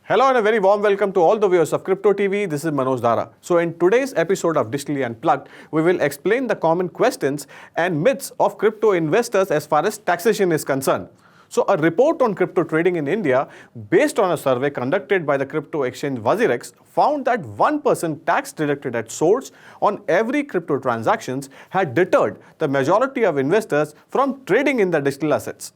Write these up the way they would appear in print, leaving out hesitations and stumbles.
Hello and a very warm welcome to all the viewers of CryptoTv. This is Manoj Dara. So in today's episode of Digitally Unplugged, we will explain the common questions and myths of crypto investors as far as taxation is concerned. So a report on crypto trading in India, based on a survey conducted by the crypto exchange WazirX, found that 1% tax deducted at source on every crypto transactions had deterred the majority of investors from trading in the digital assets.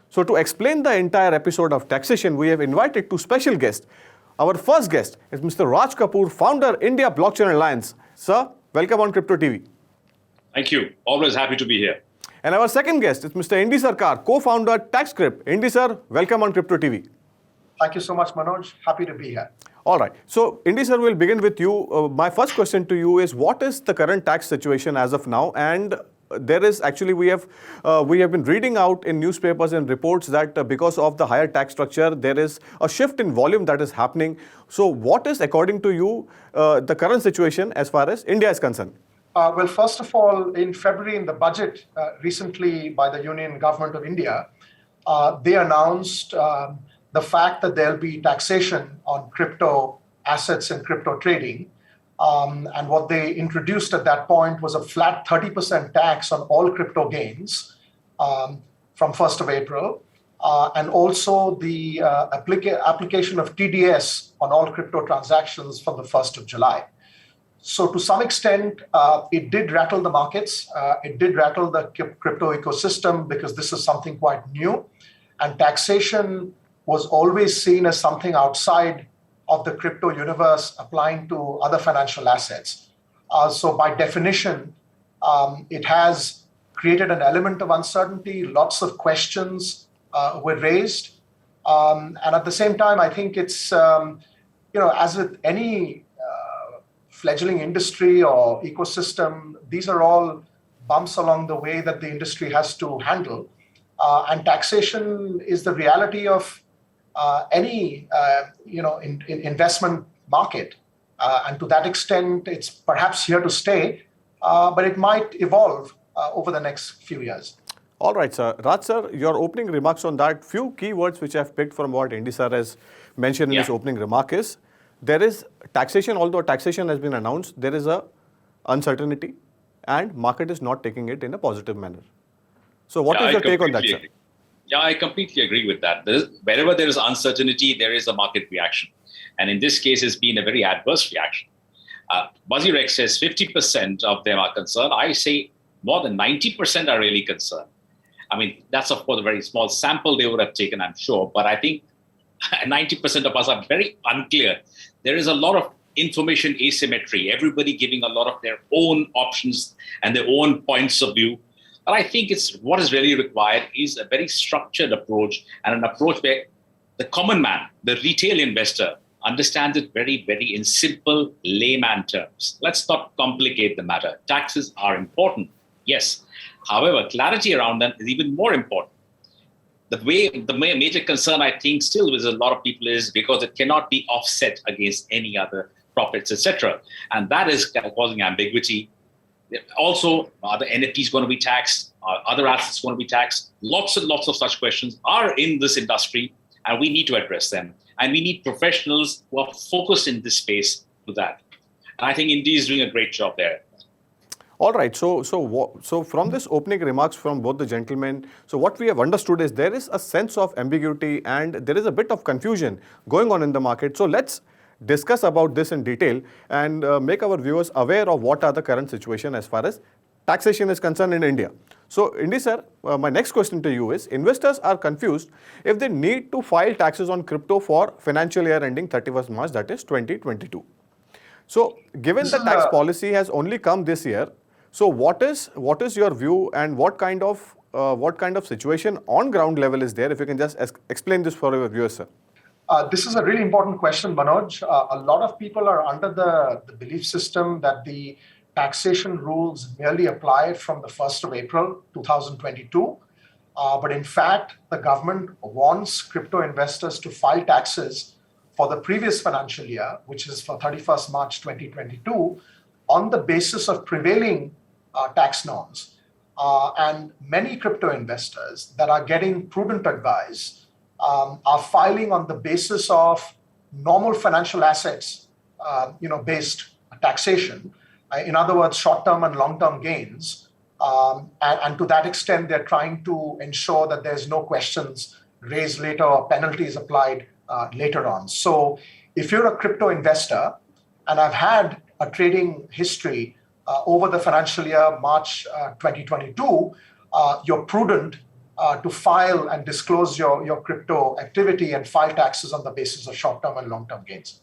So to explain the entire episode of taxation, we have invited two special guests. Our first guest is Mr. Raj Kapoor, founder, India Blockchain Alliance. Sir, welcome on CryptoTv. Thank you. Always happy to be here. And our second guest is Mr. INDY SARKAR, co-founder, TANCRYP. INDY sir, welcome on CryptoTv. Thank you so much, Manoj. Happy to be here. All right. So, INDY sir, we'll begin with you. My first question to you is, what is the current tax situation as of now? And there is actually, we have been reading out in newspapers and reports that because of the higher tax structure, there is a shift in volume that is happening. So what is, according to you, the current situation as far as India is concerned? Well, first of all, in February, in the budget recently by the Union Government of India, they announced the fact that there'll be taxation on crypto assets and crypto trading. And what they introduced at that point was a flat 30% tax on all crypto gains from 1st of April, and also the application of TDS on all crypto transactions from the 1st of July. So to some extent, it did rattle the markets. It did rattle the crypto ecosystem because this is something quite new. And taxation was always seen as something outside of the crypto universe applying to other financial assets. So by definition, it has created an element of uncertainty. Lots of questions were raised. And at the same time, I think it's, as with any fledgling industry or ecosystem, these are all bumps along the way that the industry has to handle. And taxation is the reality of any investment market, and to that extent, it's perhaps here to stay, but it might evolve over the next few years. All right, sir. Raj sir, your opening remarks on that, few keywords which I've picked from what INDY sir has mentioned in his opening remark is, there is taxation, although taxation has been announced, there is a uncertainty and market is not taking it in a positive manner. So what is your take on that, sir? Yeah, I completely agree with that. Wherever there is uncertainty, there is a market reaction. And in this case, it's been a very adverse reaction. WazirX says 50% of them are concerned. I say more than 90% are really concerned. I mean, that's of course a very small sample they would have taken, I'm sure. But I think 90% of us are very unclear. There is a lot of information asymmetry, everybody giving a lot of their own options and their own points of view. But I think what is really required is a very structured approach, and an approach where the common man, the retail investor, understands it very, very in simple layman terms. Let's not complicate the matter. Taxes are important, yes. However, clarity around them is even more important. The major concern, I think, still with a lot of people is because it cannot be offset against any other profits, etc. And that is causing ambiguity. Also, are the NFTs going to be taxed? Are other assets going to be taxed? Lots and lots of such questions are in this industry, and we need to address them. And we need professionals who are focused in this space to that. And I think INDY is doing a great job there. All right. So from this opening remarks from both the gentlemen, so what we have understood is there is a sense of ambiguity and there is a bit of confusion going on in the market. So let's discuss about this in detail and make our viewers aware of what are the current situation as far as taxation is concerned in India. So, INDY sir, my next question to you is, investors are confused if they need to file taxes on crypto for financial year ending 31st March, that is 2022. So, given the tax policy has only come this year, so what is your view and what kind of situation on ground level is there? If you can just explain this for our viewers, sir. This is a really important question, Manoj. A lot of people are under the belief system that the taxation rules merely apply from the 1st of April 2022. But in fact, the government wants crypto investors to file taxes for the previous financial year, which is for 31st March 2022, on the basis of prevailing tax norms. And many crypto investors that are getting prudent advice are filing on the basis of normal financial assets, based taxation. In other words, short-term and long-term gains. And to that extent, they're trying to ensure that there's no questions raised later or penalties applied later on. So if you're a crypto investor, and I've had a trading history over the financial year, March 2022, you're prudent to file and disclose your crypto activity and file taxes on the basis of short-term and long-term gains.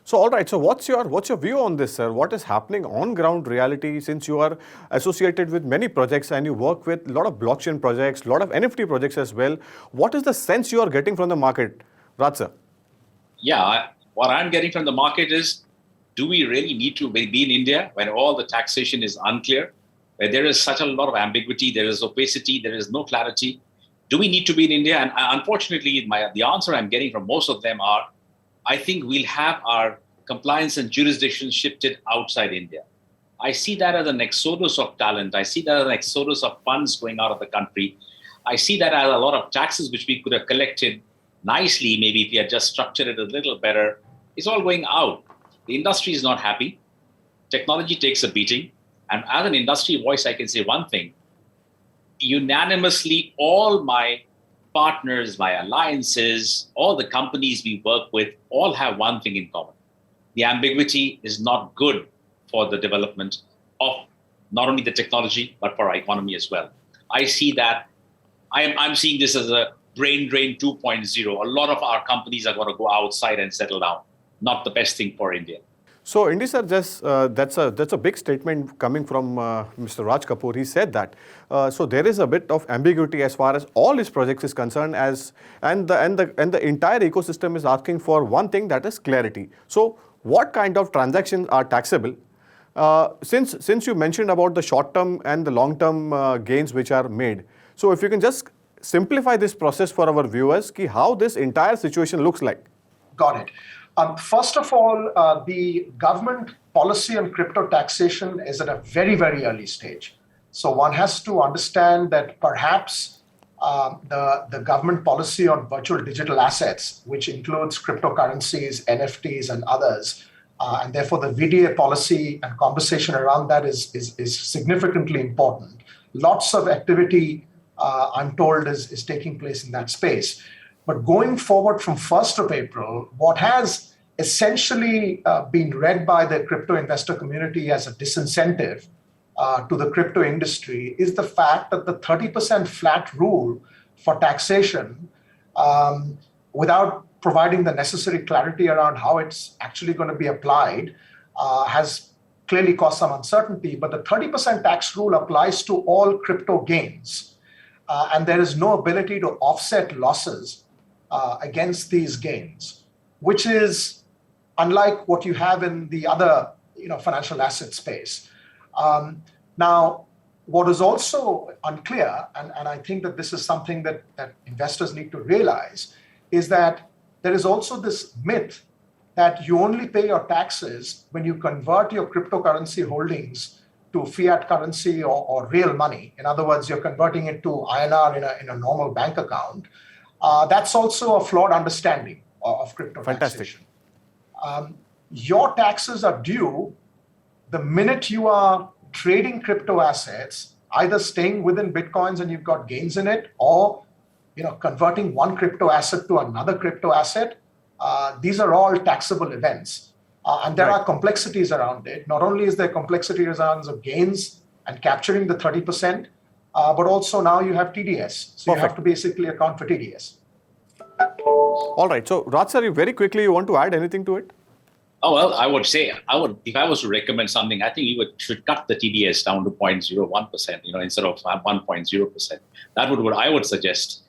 So, all right. So, what's your view on this, sir? What is happening on ground reality, since you are associated with many projects and you work with a lot of blockchain projects, a lot of NFT projects as well? What is the sense you are getting from the market, Raj sir? Yeah, what I'm getting from the market is, do we really need to be in India when all the taxation is unclear, where there is such a lot of ambiguity, there is opacity, there is no clarity? Do we need to be in India? And unfortunately, the answer I'm getting from most of them are, I think we'll have our compliance and jurisdiction shifted outside India. I see that as an exodus of talent. I see that as an exodus of funds going out of the country. I see that as a lot of taxes which we could have collected nicely, maybe if we had just structured it a little better. It's all going out. The industry is not happy. Technology takes a beating. And as an industry voice, I can say one thing. Unanimously, all my partners, my alliances, all the companies we work with, all have one thing in common. The ambiguity is not good for the development of not only the technology, but for our economy as well. I see that. I'm seeing this as a brain drain 2.0. A lot of our companies are going to go outside and settle down. Not the best thing for India. So, Indy sir, that's a big statement coming from Mr. Raj Kapoor. He said that. So there is a bit of ambiguity as far as all his projects is concerned, and the entire ecosystem is asking for one thing, that is clarity. So, what kind of transactions are taxable? Since you mentioned about the short-term and the long-term gains which are made, so if you can just simplify this process for our viewers, how this entire situation looks like. Got it. First of all, the government policy on crypto taxation is at a very, very early stage. So one has to understand that perhaps the government policy on virtual digital assets, which includes cryptocurrencies, NFTs, and others, and therefore the VDA policy and conversation around that is significantly important. Lots of activity, I'm told, is taking place in that space. But going forward from 1st of April, what has essentially been read by the crypto investor community as a disincentive to the crypto industry is the fact that the 30% flat rule for taxation, without providing the necessary clarity around how it's actually going to be applied, has clearly caused some uncertainty. But the 30% tax rule applies to all crypto gains. And there is no ability to offset losses against these gains, which is unlike what you have in the other financial asset space. Now, what is also unclear, and I think that this is something that investors need to realize, is that there is also this myth that you only pay your taxes when you convert your cryptocurrency holdings to fiat currency or real money. In other words, you're converting it to INR in a normal bank account. That's also a flawed understanding of crypto taxation. Your taxes are due the minute you are trading crypto assets, either staying within Bitcoins and you've got gains in it, or converting one crypto asset to another crypto asset. These are all taxable events. And there are complexities around it. Not only is there complexity around the gains and capturing the 30%, but also now you have TDS. So you have to basically account for TDS. All right. So Raj sir, very quickly, you want to add anything to it? Oh, well, I would say, if I was to recommend something, I think you should cut the TDS down to 0.01%, instead of 1.0%. That would what I would suggest.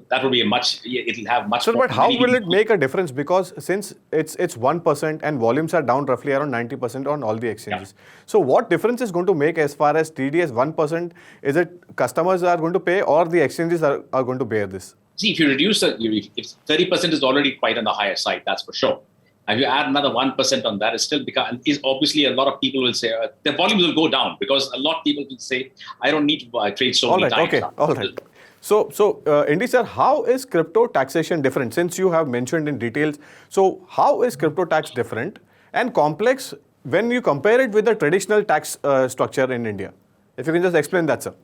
That would be it'll have much more. So, but how will it make a difference? Because since it's 1% and volumes are down roughly around 90% on all the exchanges. Yeah. So what difference is going to make as far as TDS 1%? Is it customers are going to pay or the exchanges are going to bear this? See, if you reduce if 30% is already quite on the higher side, that's for sure. And you add another 1% on that, is obviously a lot of people will say the volumes will go down because a lot of people will say, I don't need to trade so many times. Okay, all right. So, Indy sir, how is crypto taxation different? Since you have mentioned in details, so how is crypto tax different and complex when you compare it with the traditional tax structure in India? If you can just explain that, sir.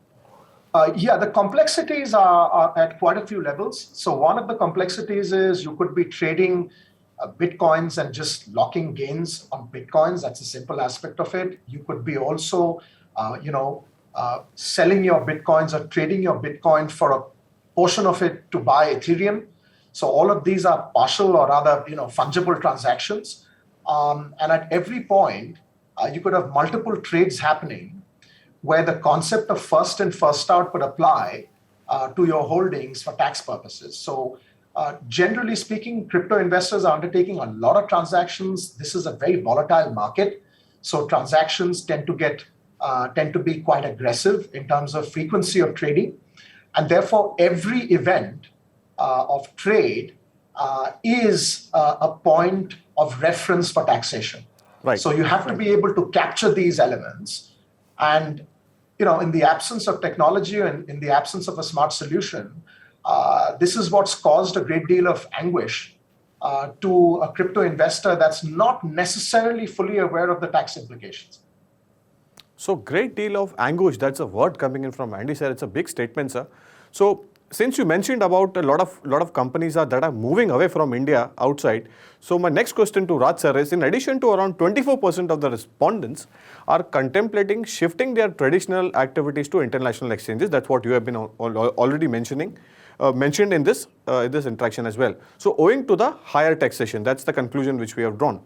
Yeah, the complexities are at quite a few levels. So one of the complexities is you could be trading Bitcoins and just locking gains on Bitcoins. That's a simple aspect of it. You could be also, selling your Bitcoins or trading your Bitcoin for a portion of it to buy Ethereum. So all of these are partial or rather, fungible transactions. And at every point, you could have multiple trades happening where the concept of first in, first out could apply to your holdings for tax purposes. So generally speaking, crypto investors are undertaking a lot of transactions. This is a very volatile market. So transactions tend to be quite aggressive in terms of frequency of trading. And therefore, every event of trade is a point of reference for taxation. Right. So you have to be able to capture these elements. And in the absence of technology and in the absence of a smart solution, this is what's caused a great deal of anguish to a crypto investor that's not necessarily fully aware of the tax implications. So great deal of anguish, that's a word coming in from Andy sir. It's a big statement, sir. So since you mentioned about a lot of companies that are moving away from India outside, so my next question to Raj sir is, in addition to around 24% of the respondents are contemplating shifting their traditional activities to international exchanges. That's what you have been already mentioned in this interaction as well. So owing to the higher taxation, that's the conclusion which we have drawn.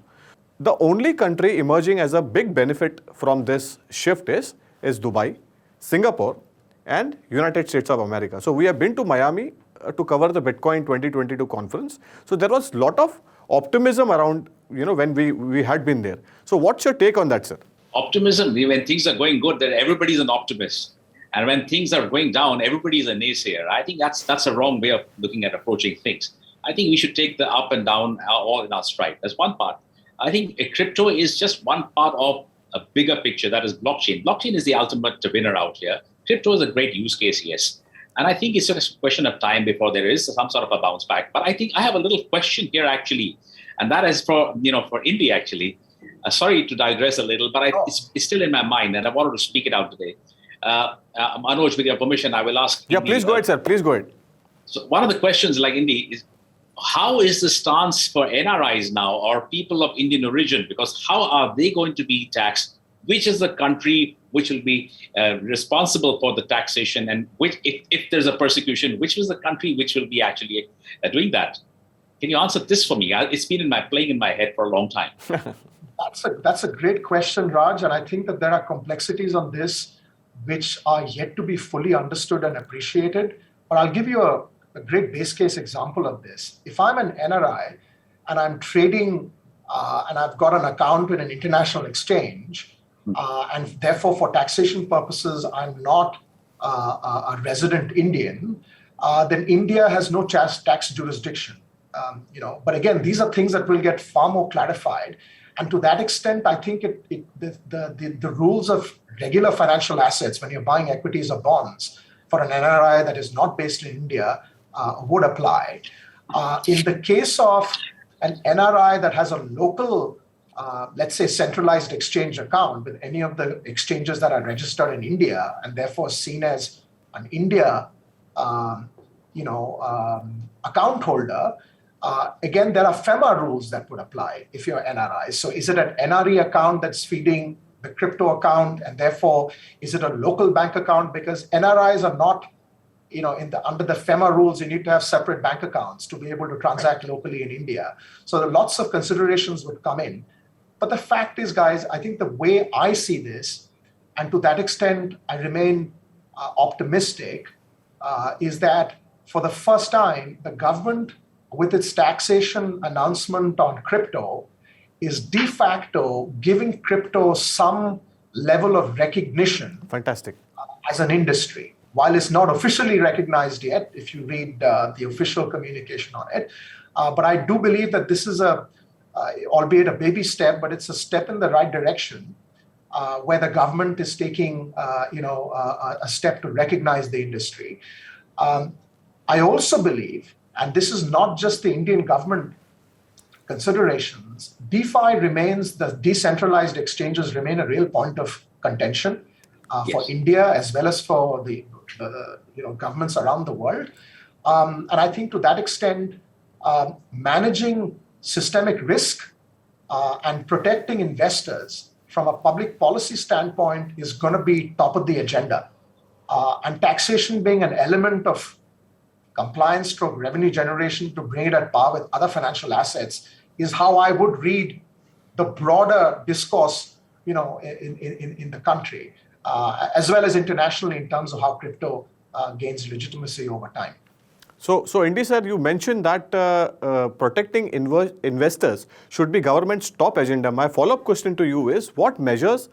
The only country emerging as a big benefit from this shift is Dubai, Singapore, and United States of America. So we have been to Miami to cover the Bitcoin 2022 conference. So there was a lot of optimism around, when we had been there. So what's your take on that, sir? Optimism, when things are going good, then everybody's an optimist. And when things are going down, everybody's a naysayer. I think that's a wrong way of looking at approaching things. I think we should take the up and down all in our stride. That's one part. I think crypto is just one part of a bigger picture, that is blockchain. Blockchain is the ultimate winner out here. Crypto is a great use case, yes. And I think it's just a question of time before there is some sort of a bounce back. But I think I have a little question here, actually. And that is for Indy, actually. Sorry to digress a little, but it's still in my mind, and I wanted to speak it out today. Manoj, with your permission, I will ask. Yeah, Indy, please go ahead, sir. Please go ahead. So one of the questions, like Indy, is how is the stance for NRIs now, or people of Indian origin? Because how are they going to be taxed? Which is the country which will be responsible for the taxation? And which, if there's a persecution, which is the country which will be actually doing that? Can you answer this for me? It's been playing in my head for a long time. That's a great question, Raj. And I think that there are complexities on this which are yet to be fully understood and appreciated. But I'll give you a great base case example of this. If I'm an NRI and I'm trading and I've got an account with an international exchange, and therefore for taxation purposes, I'm not a resident Indian, then India has no tax jurisdiction. But again, these are things that will get far more clarified. And to that extent, I think the rules of regular financial assets, when you're buying equities or bonds for an NRI that is not based in India, would apply. In the case of an NRI that has a local, let's say, centralized exchange account with any of the exchanges that are registered in India and therefore seen as an India, account holder, again, there are FEMA rules that would apply if you're NRI. So is it an NRE account that's feeding the crypto account, and therefore is it a local bank account? Because NRIs are not, under the FEMA rules, you need to have separate bank accounts to be able to transact locally in India. So lots of considerations would come in. But the fact is, guys, I think the way I see this, and to that extent, I remain optimistic, is that for the first time, the government, with its taxation announcement on crypto, is de facto giving crypto some level of recognition. Fantastic. As an industry. while it's not officially recognized yet, if you read the official communication on it. But I do believe that this is albeit a baby step, but it's a step in the right direction, where the government is taking, a step to recognize the industry. I also believe, and this is not just the Indian government considerations, DeFi remains, the decentralized exchanges remain a real point of contention for India as well as for the governments around the world. And I think to that extent, managing systemic risk and protecting investors from a public policy standpoint is going to be top of the agenda. And taxation being an element of compliance stroke revenue generation to bring it at par with other financial assets is how I would read the broader discourse, in the country, as well as internationally in terms of how crypto gains legitimacy over time. So Indy sir, you mentioned that protecting investors should be government's top agenda. My follow-up question to you is, what measures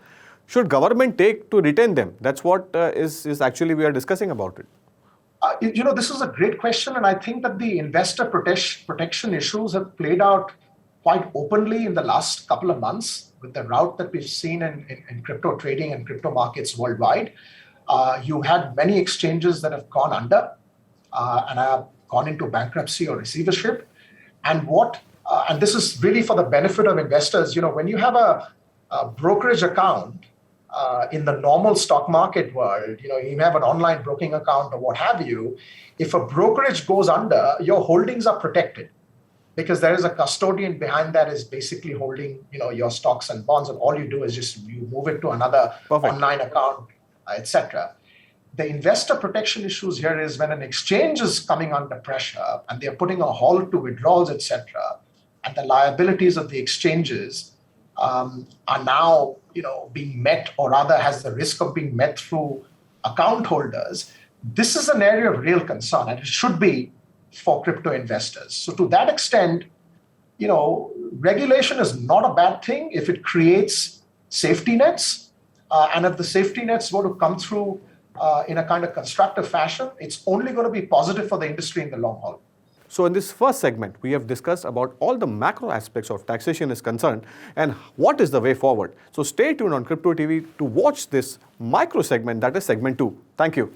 should government take to retain them? That's what is actually we are discussing about it. This is a great question, and I think that the investor protection issues have played out quite openly in the last couple of months with the rout that we've seen in crypto trading and crypto markets worldwide. You had many exchanges that have gone under and have gone into bankruptcy or receivership. And this is really for the benefit of investors. When you have a brokerage account in the normal stock market world, you have an online broking account or what have you. If a brokerage goes under, your holdings are protected because there is a custodian behind that is basically holding, your stocks and bonds, and all you do is just you move it to another online account, etc. The investor protection issues here is when an exchange is coming under pressure and they're putting a halt to withdrawals, etc., and the liabilities of the exchanges are now, being met, or rather has the risk of being met through account holders. This is an area of real concern, and it should be for crypto investors. So to that extent, regulation is not a bad thing if it creates safety nets, and if the safety nets were to come through in a kind of constructive fashion, it's only going to be positive for the industry in the long haul. So in this first segment, we have discussed about all the macro aspects of taxation is concerned and what is the way forward. So stay tuned on CryptoTv to watch this micro segment, that is segment 2. Thank you.